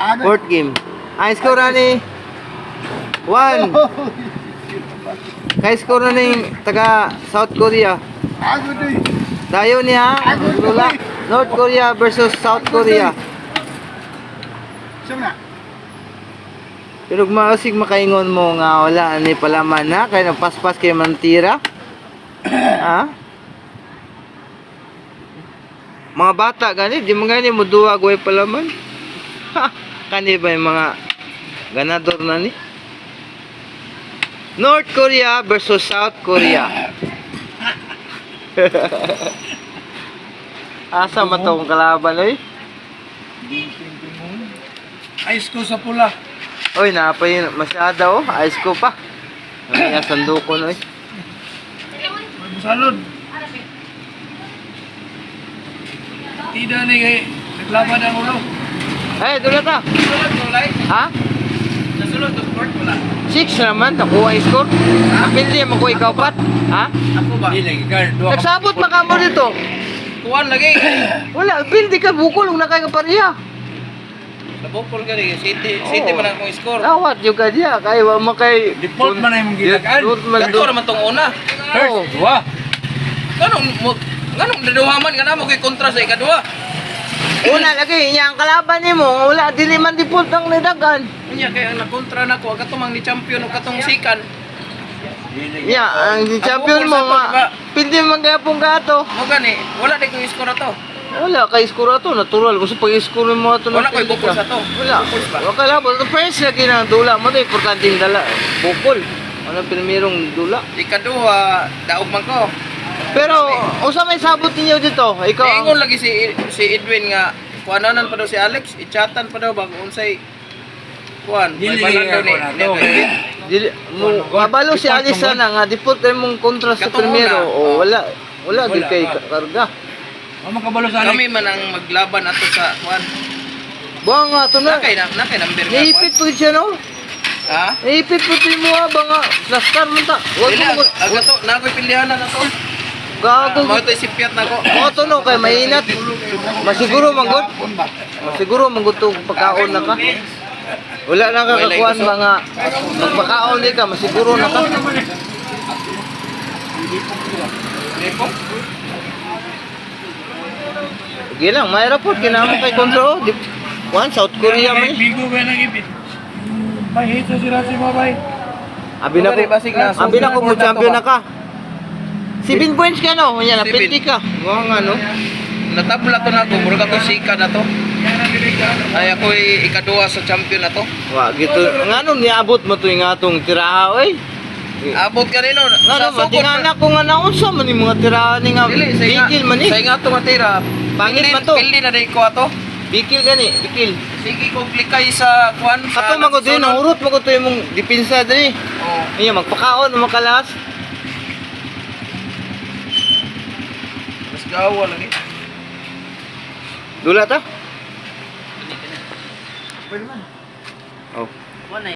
Fourth game. Ang score ni 1. Kay score na ning taga South Korea. Dayo niya lula. North Korea versus South Korea. Pero mausig makaingon mo nga wala ni palaman na kay nagpaspas kay mantira. Ha? Mga bata gani, di mo gani mo duwa way palaman. Kani ba yung mga ganador na ni? North Korea versus South Korea. Asa matong kalaban oy? Ice ko sa pula. Oy, napay masyada oh, ice ko pa. Ano ya sandukon oy. Salud. Tidak ni kay naglaban ang ulo. Eh, dula ta. Sulod ko lay. Ha? Nasulod to sport wala. 6 naman nakuha yung score. Napili mo ko ikaw pat. Ha? Ako ba? Dili guard. Nagsabot pa ka mo dito. Kuan lagi. Wala, pildi ka bukol ug nakay ka pariya. Nabukol ka ni City man akong score. Awat juga dia kay wa mo kay Default man ay mong gilagaan. Default man Dato naman tong una. Oo. Dua. Ganong daduhaman nga namo kay kontra sa ikaduha. Una lagi niya ang kalaban nimo wala dili man default ang nidagan. Unya kay ang nakontra nako katumang ni champion ug katong sikan. Ya, ang champion mo nga pildi man gapon ka ato. Mo gani, wala day kong score to. Wala kay score ato natural kasi pag score mo ato Wala koy bukol sa to. Wala. Bukol ba? Wa kala ba first lagi na dula mo to importante dala bukol. Ano primerong dula. Ikaduha, daog man ko. Pero usa may sabot ninyo dito? Ikaw ang Ingon lagi si Edwin nga kuananan pa daw si Alex, ichatan pa daw bago unsay kuan. May balan daw ni Edwin. dili mo mabalo si Alisa na nga default ay mong kontra sa Katong primero una, o wala di Wala, kay ah. karga. Makabalo sa Alex. Kami man ang maglaban ato sa kuan. Buang nga to na. Nakay number nga Naipit po siya no? Ha? Naipit po siya mo ba nga plastar mo ta. Wag Dili mo agato nakoy pilihan na to. gago. Mao to sipiat nako. Mo to no kay mainat. Masiguro manggod. Siguro manggod to pagkaon na ka. Wala na kakakuan mga magpakaon di ka masiguro na ka. Lepo. Sige lang, may report kinamo kay kontrol. One South Korea man. Bigo ba nang ibit? Bay hito sila si Mabay. Abi na ko mo champion na ka. 7 points ka no, nya na 7. pindi ka. Wa nga no. Natabla to nako, murag ato sika na to. Ay ako ikaduha sa champion na to. Wa gito. Ngano niabot mo to yung atong tiraha oy. Abot ka rin nun. Ngano matingala ko nga naunsa man yung mga tiraha ni nga. Dili, Bikil man ni. Sa nga to matira. Pangit man to. Pili na rin ko ato. Bikil gani, bikil. Sige ko klikay sa kuan. Kato magod din, nahurot magod to imong depensa diri. Oh. Iya magpakaon makalas. Mas gawa lagi. Dula ta. Pwede man.